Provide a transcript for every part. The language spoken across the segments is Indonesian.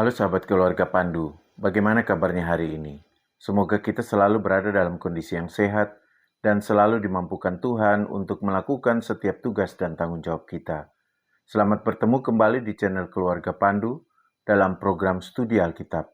Halo sahabat keluarga Pandu, bagaimana kabarnya hari ini? Semoga kita selalu berada dalam kondisi yang sehat dan selalu dimampukan Tuhan untuk melakukan setiap tugas dan tanggung jawab kita. Selamat bertemu kembali di channel Keluarga Pandu dalam program Studi Alkitab.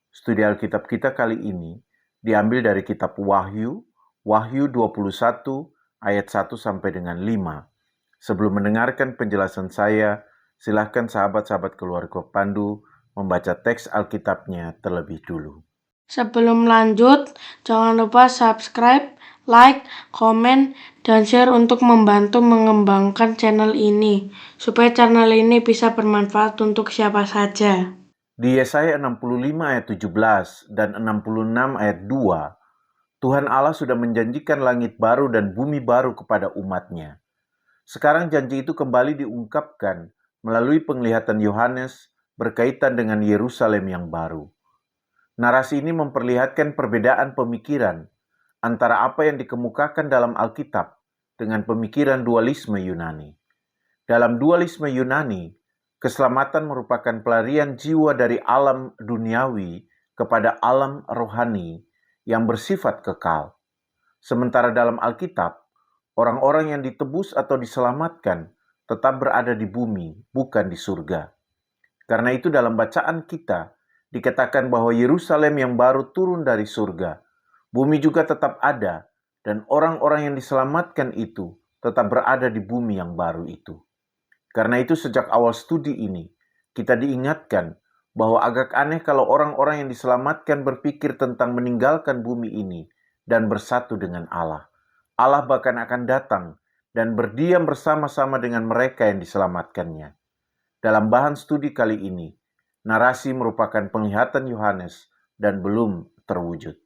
Studi Alkitab kita kali ini diambil dari kitab Wahyu, Wahyu 21 ayat 1 sampai dengan 5. Sebelum mendengarkan penjelasan saya, silakan sahabat-sahabat keluarga Pandu membaca teks Alkitabnya terlebih dulu. Sebelum lanjut, jangan lupa subscribe, like, komen, dan share untuk membantu mengembangkan channel ini, supaya channel ini bisa bermanfaat untuk siapa saja. Di Yesaya 65 ayat 17 dan 66 ayat 2, Tuhan Allah sudah menjanjikan langit baru dan bumi baru kepada umatnya. Sekarang janji itu kembali diungkapkan melalui penglihatan Yohanes berkaitan dengan Yerusalem yang baru. Narasi ini memperlihatkan perbedaan pemikiran antara apa yang dikemukakan dalam Alkitab dengan pemikiran dualisme Yunani. Dalam dualisme Yunani, keselamatan merupakan pelarian jiwa dari alam duniawi kepada alam rohani yang bersifat kekal. Sementara dalam Alkitab, orang-orang yang ditebus atau diselamatkan tetap berada di bumi, bukan di surga. Karena itu dalam bacaan kita, dikatakan bahwa Yerusalem yang baru turun dari surga. Bumi juga tetap ada, dan orang-orang yang diselamatkan itu tetap berada di bumi yang baru itu. Karena itu sejak awal studi ini, kita diingatkan bahwa agak aneh kalau orang-orang yang diselamatkan berpikir tentang meninggalkan bumi ini dan bersatu dengan Allah. Allah bahkan akan datang dan berdiam bersama-sama dengan mereka yang diselamatkannya. Dalam bahan studi kali ini, narasi merupakan penglihatan Yohanes dan belum terwujud.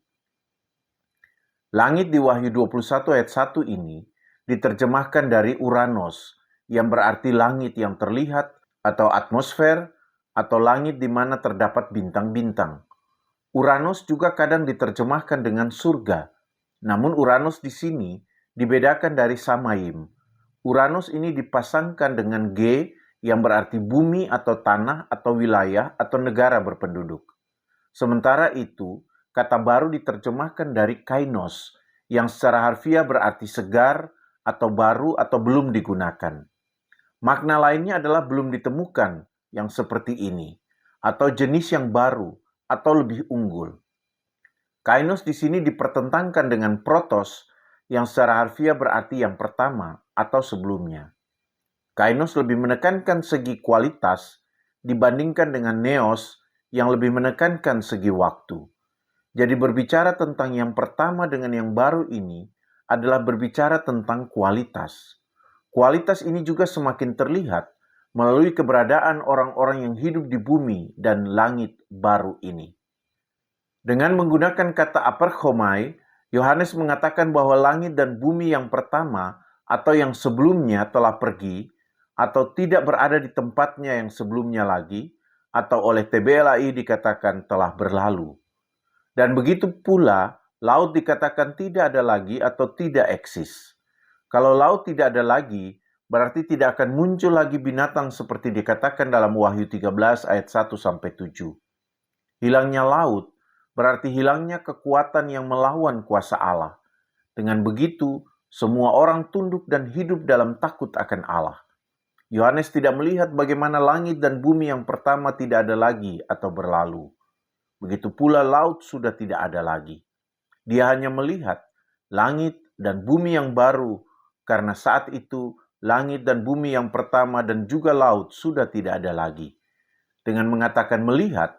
Langit di Wahyu 21 ayat 1 ini diterjemahkan dari Uranos, yang berarti langit yang terlihat atau atmosfer atau langit di mana terdapat bintang-bintang. Uranos juga kadang diterjemahkan dengan surga, namun Uranos di sini dibedakan dari Samayim. Uranos ini dipasangkan dengan G yang berarti bumi atau tanah atau wilayah atau negara berpenduduk. Sementara itu, kata baru diterjemahkan dari kainos yang secara harfiah berarti segar atau baru atau belum digunakan. Makna lainnya adalah belum ditemukan yang seperti ini atau jenis yang baru atau lebih unggul. Kainos di sini dipertentangkan dengan protos yang secara harfiah berarti yang pertama atau sebelumnya. Kainos lebih menekankan segi kualitas dibandingkan dengan neos yang lebih menekankan segi waktu. Jadi berbicara tentang yang pertama dengan yang baru ini adalah berbicara tentang kualitas. Kualitas ini juga semakin terlihat melalui keberadaan orang-orang yang hidup di bumi dan langit baru ini. Dengan menggunakan kata aperchomai, Yohanes mengatakan bahwa langit dan bumi yang pertama atau yang sebelumnya telah pergi atau tidak berada di tempatnya yang sebelumnya lagi, atau oleh TBLAI dikatakan telah berlalu. Dan begitu pula, laut dikatakan tidak ada lagi atau tidak eksis. Kalau laut tidak ada lagi, berarti tidak akan muncul lagi binatang seperti dikatakan dalam Wahyu 13 ayat 1-7. Hilangnya laut berarti hilangnya kekuatan yang melawan kuasa Allah. Dengan begitu, semua orang tunduk dan hidup dalam takut akan Allah. Yohanes tidak melihat bagaimana langit dan bumi yang pertama tidak ada lagi atau berlalu. Begitu pula laut sudah tidak ada lagi. Dia hanya melihat langit dan bumi yang baru, karena saat itu langit dan bumi yang pertama dan juga laut sudah tidak ada lagi. Dengan mengatakan melihat,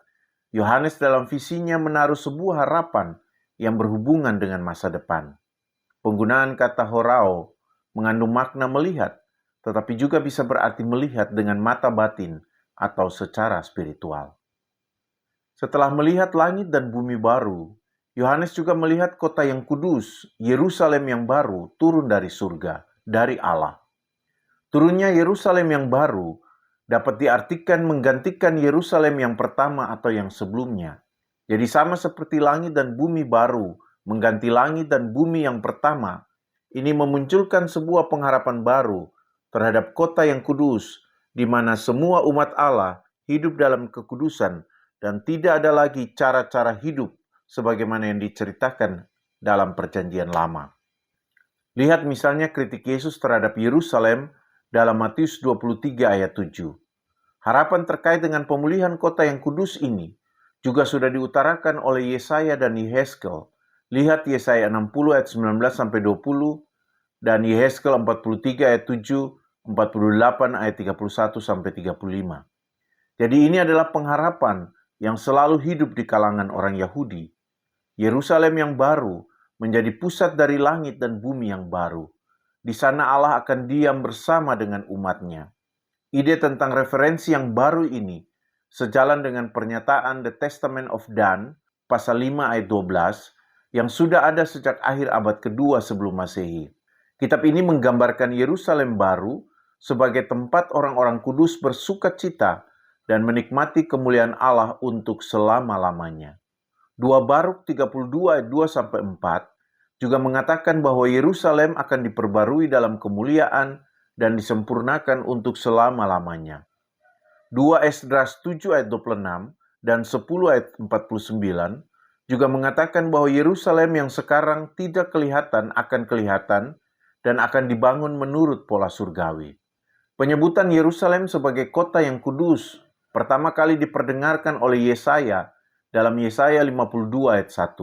Yohanes dalam visinya menaruh sebuah harapan yang berhubungan dengan masa depan. Penggunaan kata horao mengandung makna melihat, tetapi juga bisa berarti melihat dengan mata batin atau secara spiritual. Setelah melihat langit dan bumi baru, Yohanes juga melihat kota yang kudus, Yerusalem yang baru, turun dari surga, dari Allah. Turunnya Yerusalem yang baru dapat diartikan menggantikan Yerusalem yang pertama atau yang sebelumnya. Jadi sama seperti langit dan bumi baru mengganti langit dan bumi yang pertama, ini memunculkan sebuah pengharapan baru terhadap kota yang kudus, di mana semua umat Allah hidup dalam kekudusan dan tidak ada lagi cara-cara hidup sebagaimana yang diceritakan dalam Perjanjian Lama. Lihat misalnya kritik Yesus terhadap Yerusalem dalam Matius 23 ayat 7. Harapan terkait dengan pemulihan kota yang kudus ini juga sudah diutarakan oleh Yesaya dan Yehezkel. Lihat Yesaya 60 ayat 19-20 dan Yehezkel 43 ayat 7, 48 ayat 31-35. Jadi ini adalah pengharapan yang selalu hidup di kalangan orang Yahudi. Yerusalem yang baru menjadi pusat dari langit dan bumi yang baru. Di sana Allah akan diam bersama dengan umatnya. Ide tentang referensi yang baru ini sejalan dengan pernyataan The Testament of Dan, pasal 5 ayat 12, yang sudah ada sejak akhir abad kedua sebelum Masehi. Kitab ini menggambarkan Yerusalem baru sebagai tempat orang-orang kudus bersukacita dan menikmati kemuliaan Allah untuk selama-lamanya. 2 Baruk 32 ayat 2-4 juga mengatakan bahwa Yerusalem akan diperbarui dalam kemuliaan dan disempurnakan untuk selama-lamanya. 2 Esdras 7 ayat 26 dan 10 ayat 49 juga mengatakan bahwa Yerusalem yang sekarang tidak kelihatan akan kelihatan dan akan dibangun menurut pola surgawi. Penyebutan Yerusalem sebagai kota yang kudus pertama kali diperdengarkan oleh Yesaya dalam Yesaya 52 ayat 1.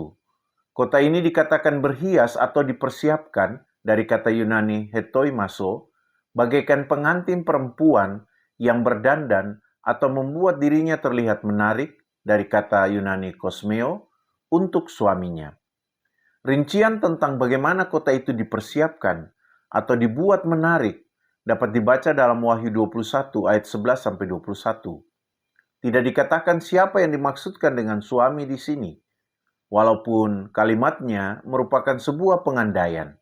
Kota ini dikatakan berhias atau dipersiapkan dari kata Yunani hetoimaso, bagaikan pengantin perempuan yang berdandan atau membuat dirinya terlihat menarik dari kata Yunani kosmeo untuk suaminya. Rincian tentang bagaimana kota itu dipersiapkan atau dibuat menarik dapat dibaca dalam Wahyu 21 ayat 11-21. Tidak dikatakan siapa yang dimaksudkan dengan suami di sini, walaupun kalimatnya merupakan sebuah pengandaian.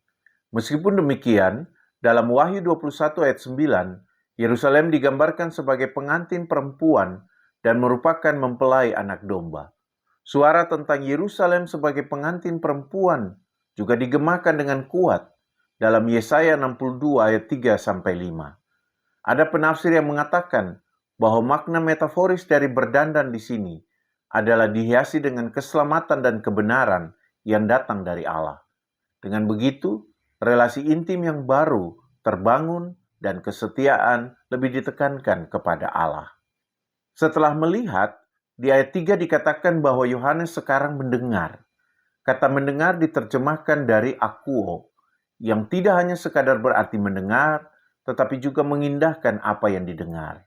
Meskipun demikian, dalam Wahyu 21 ayat 9, Yerusalem digambarkan sebagai pengantin perempuan dan merupakan mempelai anak domba. Suara tentang Yerusalem sebagai pengantin perempuan juga digemakan dengan kuat dalam Yesaya 62 ayat 3-5. Ada penafsir yang mengatakan bahwa makna metaforis dari berdandan di sini adalah dihiasi dengan keselamatan dan kebenaran yang datang dari Allah. Dengan begitu, relasi intim yang baru terbangun dan kesetiaan lebih ditekankan kepada Allah. Setelah melihat, di ayat 3 dikatakan bahwa Yohanes sekarang mendengar. Kata mendengar diterjemahkan dari akuo, yang tidak hanya sekadar berarti mendengar, tetapi juga mengindahkan apa yang didengar.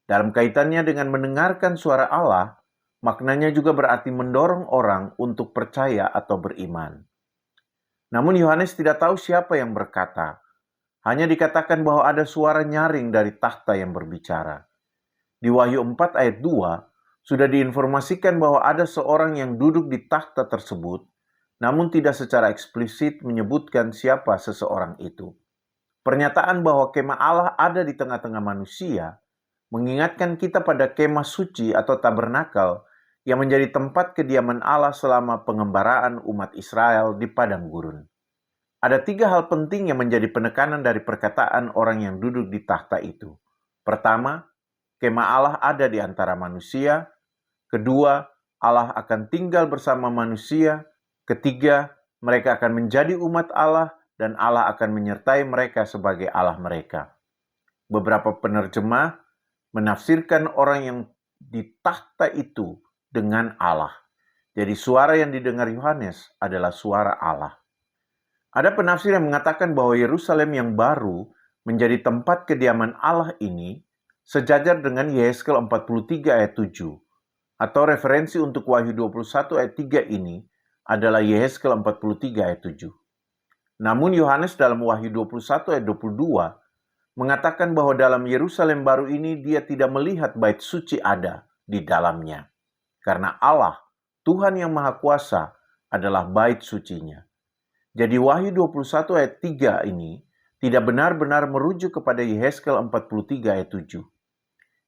Dalam kaitannya dengan mendengarkan suara Allah, maknanya juga berarti mendorong orang untuk percaya atau beriman. Namun Yohanes tidak tahu siapa yang berkata. Hanya dikatakan bahwa ada suara nyaring dari takhta yang berbicara. Di Wahyu 4 ayat 2, sudah diinformasikan bahwa ada seorang yang duduk di takhta tersebut, namun tidak secara eksplisit menyebutkan siapa seseorang itu. Pernyataan bahwa kemah Allah ada di tengah-tengah manusia mengingatkan kita pada kemah suci atau tabernakel yang menjadi tempat kediaman Allah selama pengembaraan umat Israel di padang gurun. Ada 3 hal penting yang menjadi penekanan dari perkataan orang yang duduk di takhta itu. Pertama, kemah Allah ada di antara manusia. Kedua, Allah akan tinggal bersama manusia. Ketiga, mereka akan menjadi umat Allah dan Allah akan menyertai mereka sebagai Allah mereka. Beberapa penerjemah menafsirkan orang yang di takhta itu dengan Allah. Jadi suara yang didengar Yohanes adalah suara Allah. Ada penafsir yang mengatakan bahwa Yerusalem yang baru menjadi tempat kediaman Allah ini sejajar dengan Yehezkel 43 ayat 7. Atau referensi untuk Wahyu 21 ayat 3 ini adalah Yehezkel 43 ayat 7. Namun Yohanes dalam Wahyu 21 ayat 22 mengatakan bahwa dalam Yerusalem baru ini dia tidak melihat bait suci ada di dalamnya. Karena Allah, Tuhan yang Maha Kuasa, adalah bait sucinya. Jadi Wahyu 21 ayat 3 ini tidak benar-benar merujuk kepada Yehezkel 43 ayat 7.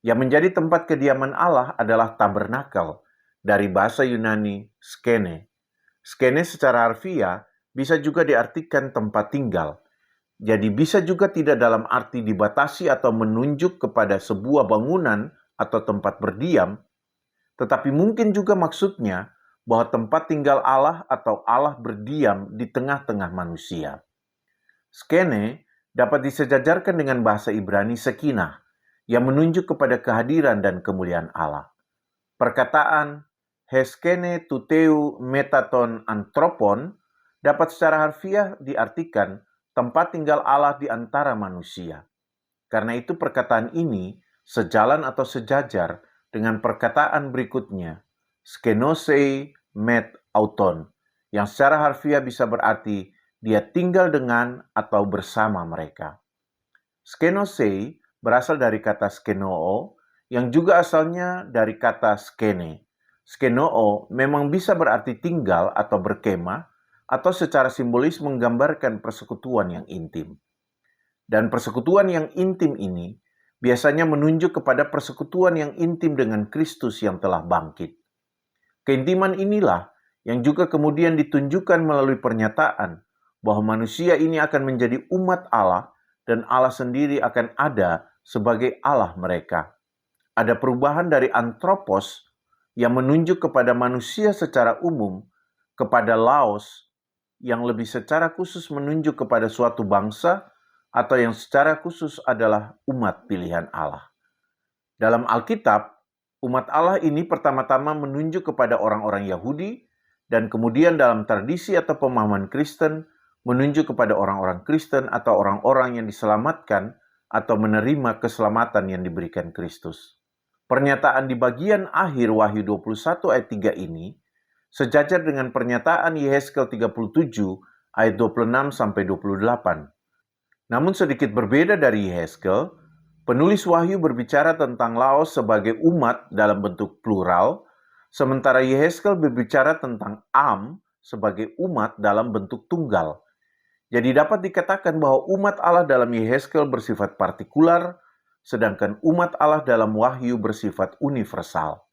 Yang menjadi tempat kediaman Allah adalah tabernakel, dari bahasa Yunani skene. Skene secara harfiah bisa juga diartikan tempat tinggal. Jadi bisa juga tidak dalam arti dibatasi atau menunjuk kepada sebuah bangunan atau tempat berdiam, Tetapi mungkin juga maksudnya bahwa tempat tinggal Allah atau Allah berdiam di tengah-tengah manusia. Skene dapat disejajarkan dengan bahasa Ibrani sekinah, yang menunjuk kepada kehadiran dan kemuliaan Allah. Perkataan heskene tuteu metaton antropon dapat secara harfiah diartikan tempat tinggal Allah di antara manusia. Karena itu perkataan ini sejalan atau sejajar dengan perkataan berikutnya, skenosei met auton, yang secara harfiah bisa berarti dia tinggal dengan atau bersama mereka. Skenosei berasal dari kata skenoo, yang juga asalnya dari kata skene. Skenoo memang bisa berarti tinggal atau berkemah, atau secara simbolis menggambarkan persekutuan yang intim. Dan persekutuan yang intim ini biasanya menunjuk kepada persekutuan yang intim dengan Kristus yang telah bangkit. Keintiman inilah yang juga kemudian ditunjukkan melalui pernyataan bahwa manusia ini akan menjadi umat Allah dan Allah sendiri akan ada sebagai Allah mereka. Ada perubahan dari antropos yang menunjuk kepada manusia secara umum kepada laos yang lebih secara khusus menunjuk kepada suatu bangsa atau yang secara khusus adalah umat pilihan Allah. Dalam Alkitab, umat Allah ini pertama-tama menunjuk kepada orang-orang Yahudi dan kemudian dalam tradisi atau pemahaman Kristen menunjuk kepada orang-orang Kristen atau orang-orang yang diselamatkan atau menerima keselamatan yang diberikan Kristus. Pernyataan di bagian akhir Wahyu 21 ayat 3 ini sejajar dengan pernyataan Yehezkel 37 ayat 26 sampai 28. Namun sedikit berbeda dari Yehezkel, penulis Wahyu berbicara tentang Laos sebagai umat dalam bentuk plural, sementara Yehezkel berbicara tentang Am sebagai umat dalam bentuk tunggal. Jadi dapat dikatakan bahwa umat Allah dalam Yehezkel bersifat partikular, sedangkan umat Allah dalam Wahyu bersifat universal.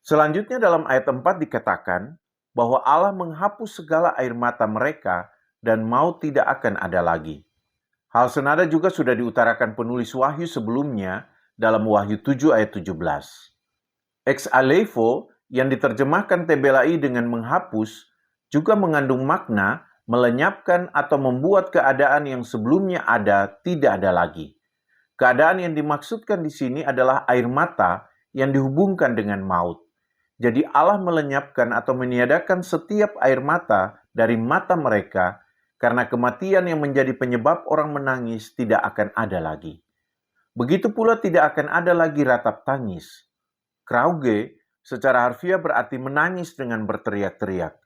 Selanjutnya dalam ayat 4 dikatakan bahwa Allah menghapus segala air mata mereka dan maut tidak akan ada lagi. Hal senada juga sudah diutarakan penulis Wahyu sebelumnya dalam Wahyu 7 ayat 17. Ex aleipho yang diterjemahkan TBLAI dengan menghapus juga mengandung makna melenyapkan atau membuat keadaan yang sebelumnya ada tidak ada lagi. Keadaan yang dimaksudkan di sini adalah air mata yang dihubungkan dengan maut. Jadi Allah melenyapkan atau meniadakan setiap air mata dari mata mereka karena kematian yang menjadi penyebab orang menangis tidak akan ada lagi. Begitu pula tidak akan ada lagi ratap tangis. Krauge secara harfiah berarti menangis dengan berteriak-teriak.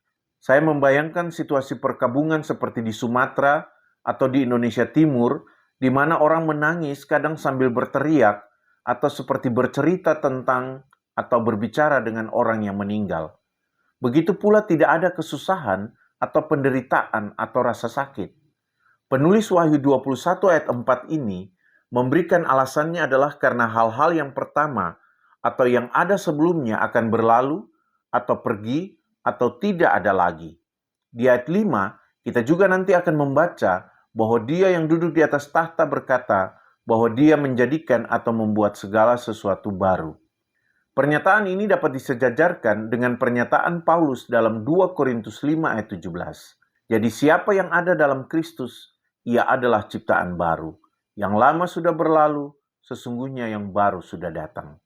Saya membayangkan situasi perkabungan seperti di Sumatera atau di Indonesia Timur, di mana orang menangis kadang sambil berteriak atau seperti bercerita tentang atau berbicara dengan orang yang meninggal. Begitu pula tidak ada kesusahan atau penderitaan atau rasa sakit. Penulis Wahyu 21 ayat 4 ini memberikan alasannya adalah karena hal-hal yang pertama atau yang ada sebelumnya akan berlalu atau pergi atau tidak ada lagi. Di ayat 5, kita juga nanti akan membaca bahwa Dia yang duduk di atas tahta berkata bahwa Dia menjadikan atau membuat segala sesuatu baru. Pernyataan ini dapat disejajarkan dengan pernyataan Paulus dalam 2 Korintus 5 ayat 17. Jadi siapa yang ada dalam Kristus, ia adalah ciptaan baru. Yang lama sudah berlalu, sesungguhnya yang baru sudah datang.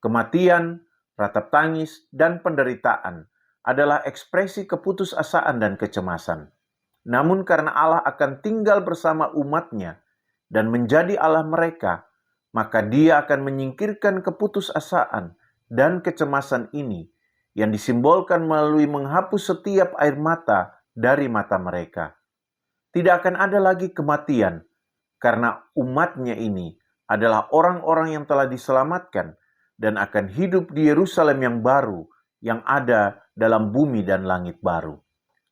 Kematian, ratap tangis, dan penderitaan adalah ekspresi keputusasaan dan kecemasan. Namun karena Allah akan tinggal bersama umatnya dan menjadi Allah mereka, maka Dia akan menyingkirkan keputusasaan dan kecemasan ini yang disimbolkan melalui menghapus setiap air mata dari mata mereka. Tidak akan ada lagi kematian, karena umatnya ini adalah orang-orang yang telah diselamatkan dan akan hidup di Yerusalem yang baru, yang ada dalam bumi dan langit baru.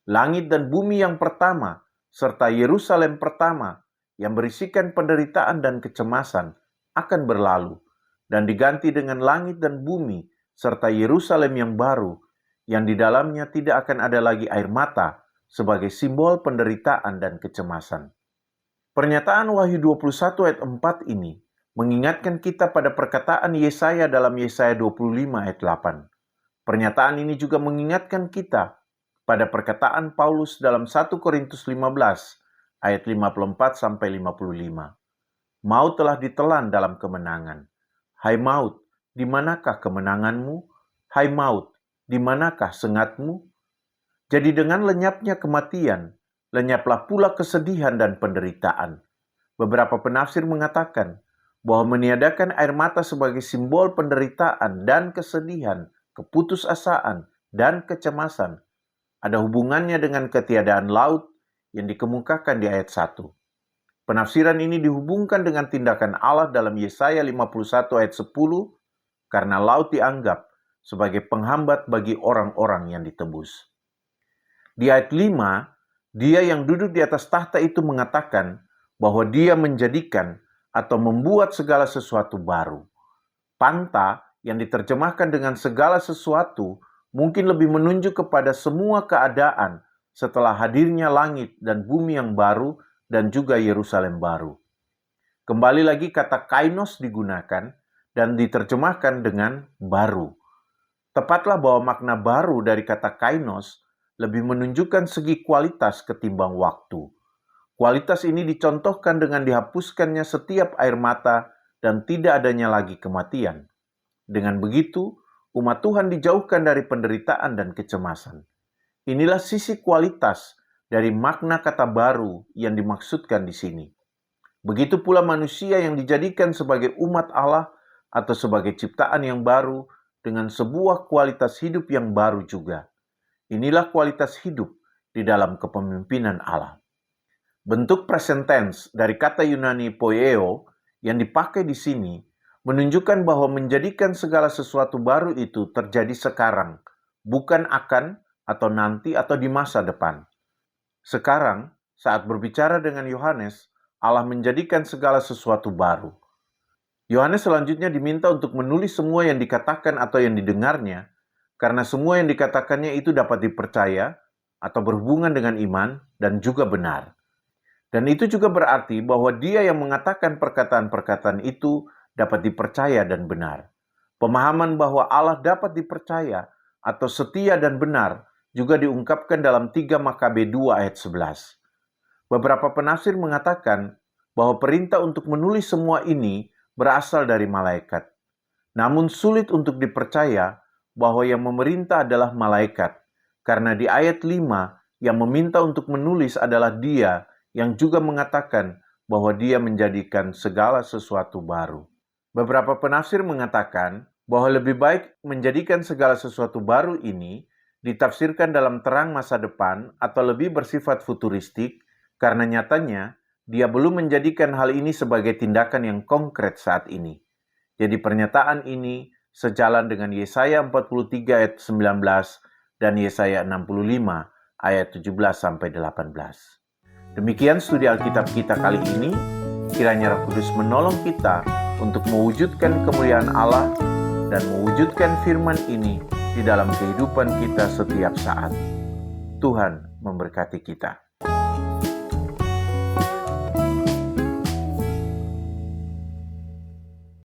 Langit dan bumi yang pertama, serta Yerusalem pertama, yang berisikan penderitaan dan kecemasan, akan berlalu, dan diganti dengan langit dan bumi, serta Yerusalem yang baru, yang di dalamnya tidak akan ada lagi air mata, sebagai simbol penderitaan dan kecemasan. Pernyataan Wahyu 21 ayat 4 ini mengingatkan kita pada perkataan Yesaya dalam Yesaya 25 ayat 8. Pernyataan ini juga mengingatkan kita pada perkataan Paulus dalam 1 Korintus 15 ayat 54 sampai 55. Maut telah ditelan dalam kemenangan. Hai maut, di manakah kemenanganmu? Hai maut, di manakah sengatmu? Jadi dengan lenyapnya kematian, lenyaplah pula kesedihan dan penderitaan. Beberapa penafsir mengatakan bahwa meniadakan air mata sebagai simbol penderitaan dan kesedihan, keputusasaan, dan kecemasan ada hubungannya dengan ketiadaan laut yang dikemukakan di ayat 1. Penafsiran ini dihubungkan dengan tindakan Allah dalam Yesaya 51 ayat 10 karena laut dianggap sebagai penghambat bagi orang-orang yang ditebus. Di ayat 5, Dia yang duduk di atas tahta itu mengatakan bahwa Dia menjadikan atau membuat segala sesuatu baru. Panta yang diterjemahkan dengan segala sesuatu mungkin lebih menunjuk kepada semua keadaan setelah hadirnya langit dan bumi yang baru dan juga Yerusalem baru. Kembali lagi kata kainos digunakan dan diterjemahkan dengan baru. Tepatlah bahwa makna baru dari kata kainos lebih menunjukkan segi kualitas ketimbang waktu. Kualitas ini dicontohkan dengan dihapuskannya setiap air mata dan tidak adanya lagi kematian. Dengan begitu, umat Tuhan dijauhkan dari penderitaan dan kecemasan. Inilah sisi kualitas dari makna kata baru yang dimaksudkan di sini. Begitu pula manusia yang dijadikan sebagai umat Allah atau sebagai ciptaan yang baru dengan sebuah kualitas hidup yang baru juga. Inilah kualitas hidup di dalam kepemimpinan Allah. Bentuk present tense dari kata Yunani poieo yang dipakai di sini menunjukkan bahwa menjadikan segala sesuatu baru itu terjadi sekarang, bukan akan atau nanti atau di masa depan. Sekarang, saat berbicara dengan Yohanes, Allah menjadikan segala sesuatu baru. Yohanes selanjutnya diminta untuk menulis semua yang dikatakan atau yang didengarnya, karena semua yang dikatakannya itu dapat dipercaya atau berhubungan dengan iman dan juga benar. Dan itu juga berarti bahwa Dia yang mengatakan perkataan-perkataan itu dapat dipercaya dan benar. Pemahaman bahwa Allah dapat dipercaya atau setia dan benar juga diungkapkan dalam 3 Makabe 2 ayat 11. Beberapa penafsir mengatakan bahwa perintah untuk menulis semua ini berasal dari malaikat. Namun sulit untuk dipercaya bahwa yang memerintah adalah malaikat, karena di ayat 5 yang meminta untuk menulis adalah Dia yang juga mengatakan bahwa Dia menjadikan segala sesuatu baru. Beberapa penafsir mengatakan bahwa lebih baik menjadikan segala sesuatu baru ini ditafsirkan dalam terang masa depan atau lebih bersifat futuristik karena nyatanya Dia belum menjadikan hal ini sebagai tindakan yang konkret saat ini. Jadi pernyataan ini sejalan dengan Yesaya 43 ayat 19 dan Yesaya 65 ayat 17-18. Demikian studi Alkitab kita kali ini. Kiranya Roh Kudus menolong kita untuk mewujudkan kemuliaan Allah dan mewujudkan firman ini di dalam kehidupan kita setiap saat. Tuhan memberkati kita.